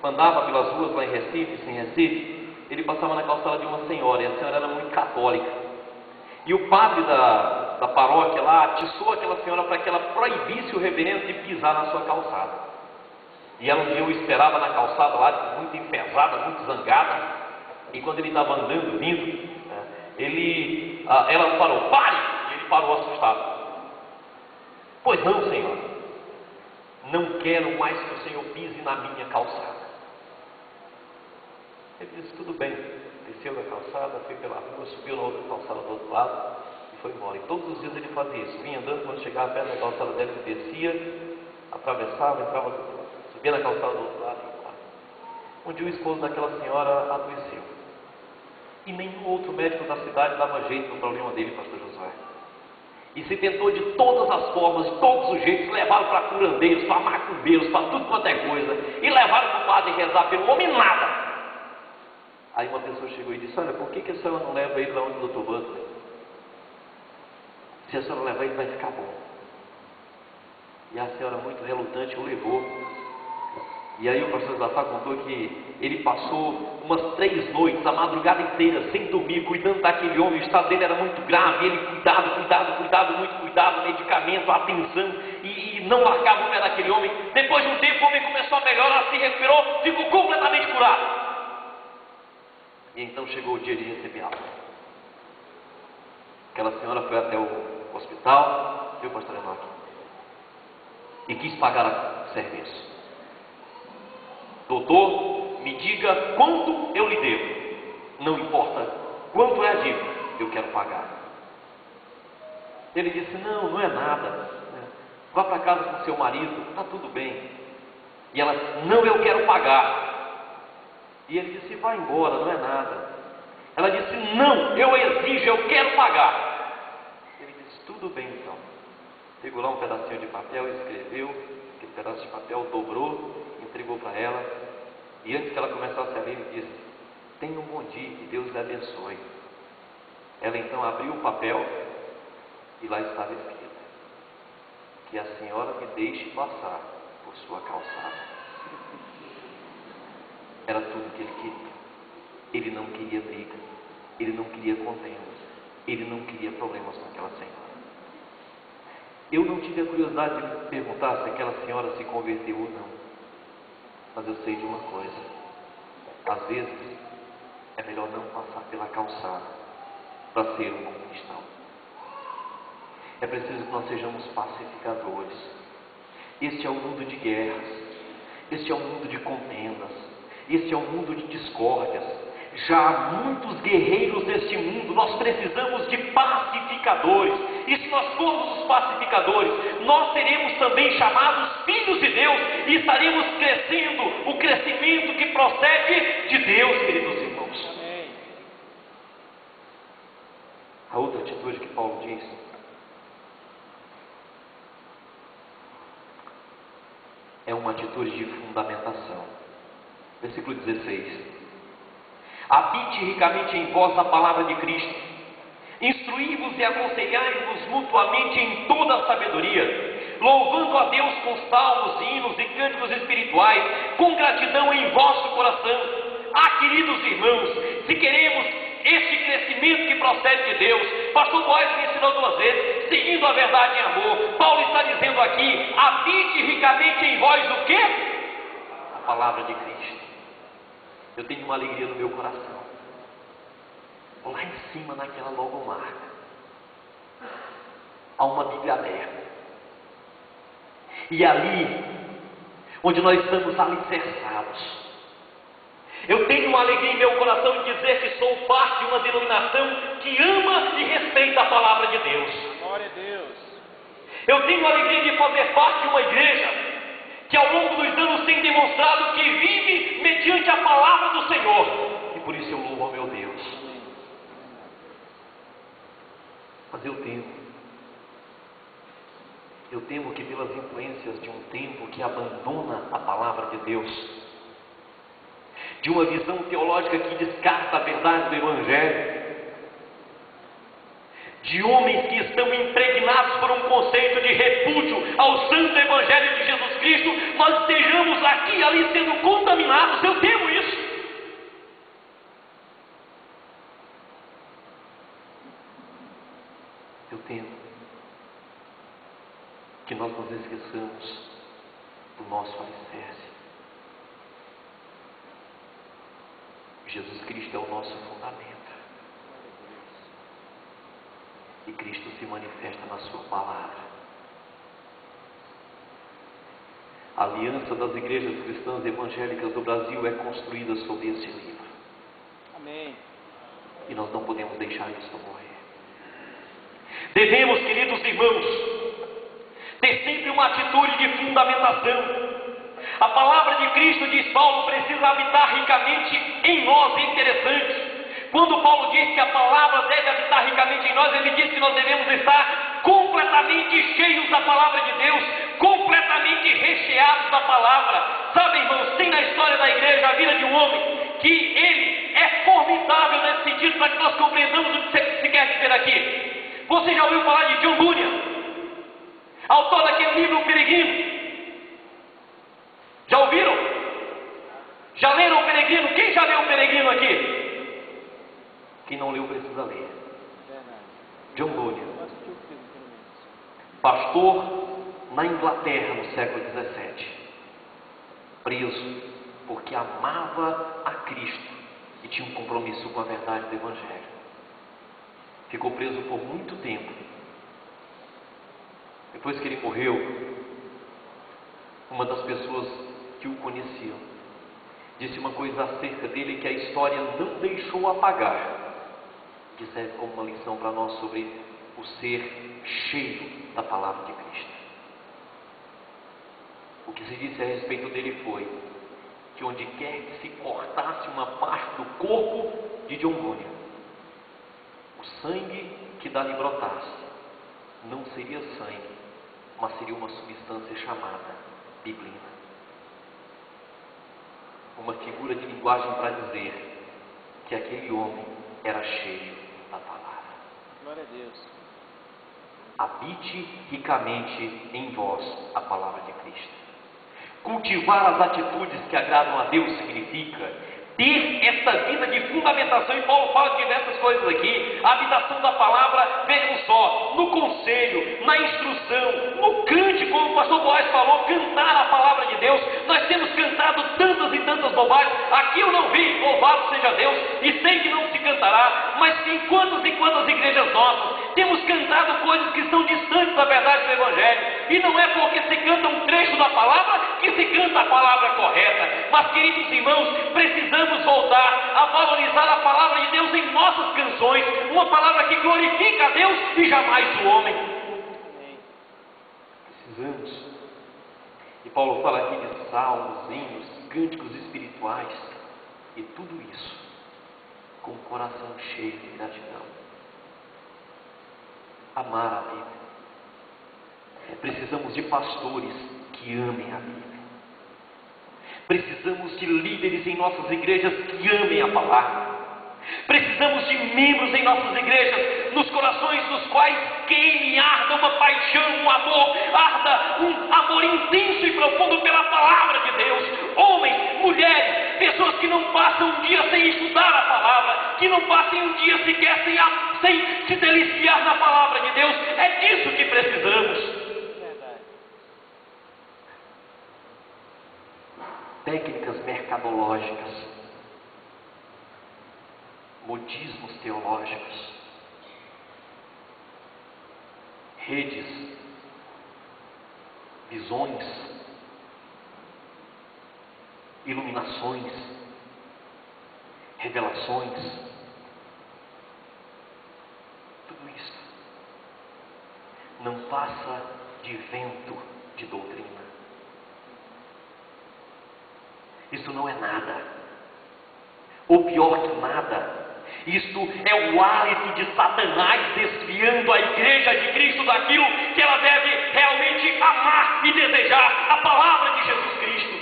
andava pelas ruas lá em Recife, ele passava na calçada de uma senhora, e a senhora era muito católica. E o padre da paróquia lá atiçou aquela senhora para que ela proibisse o reverendo de pisar na sua calçada. E ela um dia o esperava na calçada lá, muito enfesada, muito zangada, e quando ele estava andando, vindo, ela parou, pare! E ele parou assustado. Pois não, senhor, não quero mais que o senhor pise na minha calçada. Ele disse, tudo bem. Desceu da calçada, foi pela rua, subiu na outra calçada do outro lado e foi embora. E todos os dias ele fazia isso, vinha andando, quando chegava perto da calçada dela, ele descia, atravessava, entrava, subia na calçada do outro lado e embora. Um dia o esposo daquela senhora adoeceu. E nenhum outro médico da cidade dava jeito no problema dele, pastor Josué. E se tentou de todas as formas, de todos os jeitos, levaram para curandeiros, para macumbeiros, para tudo quanto é coisa, e levaram para o padre rezar pelo homem, nada. Aí uma pessoa chegou e disse, olha, por que a senhora não leva ele lá onde o Dr. Butler? Se a senhora levar ele vai ficar bom. E a senhora, muito relutante, o levou. E aí o pastor Zafá contou que ele passou umas 3 noites, a madrugada inteira, sem dormir, cuidando daquele homem. O estado dele era muito grave, ele cuidado, muito cuidado, medicamento, atenção, e não largava o pé daquele homem. Depois de um tempo o homem começou a melhorar, se recuperou, ficou completamente curado. E então chegou o dia de receber alta. Aquela senhora foi até o hospital, viu, pastor Enoque? E quis pagar o serviço. Doutor, me diga quanto eu lhe devo. Não importa quanto é a dívida, eu quero pagar. Ele disse, não é nada. Vá para casa com seu marido, está tudo bem. E ela disse, não, eu quero pagar. E ele disse, vai embora, não é nada. Ela disse, não, eu exijo, eu quero pagar. Ele disse, tudo bem então. Pegou lá um pedacinho de papel, escreveu, aquele pedaço de papel dobrou, entregou para ela. E antes que ela começasse a ler, ele disse, tenha um bom dia, que Deus lhe abençoe. Ela então abriu o papel e lá estava escrito, que a senhora me deixe passar por sua calçada. Era tudo que ele queria. Ele não queria briga, ele não queria contendas, ele não queria problemas com aquela senhora. Eu não tive a curiosidade de perguntar se aquela senhora se converteu ou não, mas eu sei de uma coisa: às vezes é melhor não passar pela calçada para ser um bom cristão. É preciso que nós sejamos pacificadores. Este é um mundo de guerras, este é um mundo de contendas, este é um mundo de discórdias. Já há muitos guerreiros neste mundo. Nós precisamos de pacificadores. E se nós formos os pacificadores, nós seremos também chamados filhos de Deus e estaremos crescendo o crescimento que procede de Deus, queridos irmãos. Amém. A outra atitude que Paulo diz é uma atitude de fundamentação. Versículo 16: habite ricamente em vós a palavra de Cristo, instruí-vos e aconselhai-vos mutuamente em toda a sabedoria, louvando a Deus com salmos, hinos e cânticos espirituais, com gratidão em vosso coração. Queridos irmãos, se queremos este crescimento que procede de Deus, pastor Boaz me ensinou 2 vezes, seguindo a verdade em amor. Paulo está dizendo aqui: habite ricamente em vós o quê? A palavra de Cristo. Eu tenho uma alegria no meu coração. Lá em cima, naquela logomarca, há uma Bíblia aberta. E ali, onde nós estamos alicerçados, eu tenho uma alegria em meu coração de dizer que sou parte de uma denominação que ama e respeita a palavra de Deus. Glória a Deus. Eu tenho a alegria de fazer parte de uma igreja que ao longo dos anos tem demonstrado que vive mediante a palavra do Senhor. E por isso eu louvo ao meu Deus. Mas eu temo que pelas influências de um tempo que abandona a palavra de Deus, de uma visão teológica que descarta a verdade do Evangelho, de homens que estão impregnados por um conceito de repúdio ao santo Evangelho de Jesus Cristo, nós estejamos aqui e ali sendo contaminados. Eu temo isso. Eu temo que nós nos esqueçamos do nosso alicerce. Jesus Cristo é o nosso fundamento. E Cristo se manifesta na sua palavra. A aliança das igrejas cristãs evangélicas do Brasil é construída sobre esse livro. Amém. E nós não podemos deixar isso morrer. Devemos, queridos irmãos, ter sempre uma atitude de fundamentação. A palavra de Cristo, diz Paulo, precisa habitar ricamente em nós. É interessante. Quando Paulo diz que a palavra deve habitar ricamente em nós, ele diz que nós devemos estar completamente cheios da palavra de Deus, completamente recheados da palavra. Sabe, irmãos, tem na história da igreja a vida de um homem que ele é formidável nesse sentido, para que nós compreendamos o que se quer dizer aqui. Você já ouviu falar de John Bunyan, autor daquele livro O Peregrino? Já ouviram? Já leram O Peregrino? Quem já leu O Peregrino aqui? Quem não leu precisa ler. John Bunyan, pastor na Inglaterra no século XVII, preso porque amava a Cristo e tinha um compromisso com a verdade do Evangelho. Ficou preso por muito tempo. Depois que ele morreu, uma das pessoas que o conheciam disse uma coisa acerca dele que a história não deixou apagar, que serve como uma lição para nós sobre o ser cheio da palavra de Cristo. O que se disse a respeito dele foi que onde quer que se cortasse uma parte do corpo de John Bunyan, o sangue que dali brotasse não seria sangue, mas seria uma substância chamada biblina. Uma figura de linguagem para dizer que aquele homem era cheio da palavra. Glória a Deus. Habite ricamente em vós a palavra de Cristo. Cultivar as atitudes que agradam a Deus significa ter essa vida de fundamentação, e Paulo fala de diversas coisas aqui. A habitação da palavra, vejam só, no conselho, na instrução, no cântico, como o pastor Boaz falou, cantar a palavra de Deus. Nós temos cantado tantas e tantas bobagens. Aqui eu não vi, louvado seja Deus, e sei que não se cantará, mas tem quantas e quantas igrejas nossas temos cantado coisas que estão distantes da verdade do Evangelho. E não é porque se canta um trecho da palavra que se canta a palavra correta. Mas, queridos irmãos, precisamos voltar a valorizar a palavra de Deus em nossas canções, uma palavra que glorifica a Deus e jamais o homem. Precisamos. E Paulo fala aqui de salmos, hinos, cânticos espirituais, e tudo isso com o coração cheio de gratidão. Amar a Bíblia. Precisamos de pastores que amem a Bíblia. Precisamos de líderes em nossas igrejas que amem a palavra. Precisamos de membros em nossas igrejas, nos corações dos quais queime, arda uma paixão, um amor intenso e profundo pela palavra de Deus. Homens, mulheres, pessoas que não passam um dia sem estudar a palavra, que não passem um dia sequer sem se deliciar na palavra de Deus. É disso que precisamos. Técnicas mercadológicas, modismos teológicos, redes, visões, iluminações, revelações, tudo isso não passa de vento de doutrina. Isso não é nada, ou pior que nada, isto é o hálito de Satanás desviando a igreja de Cristo daquilo que ela deve realmente amar e desejar, a palavra de Jesus Cristo.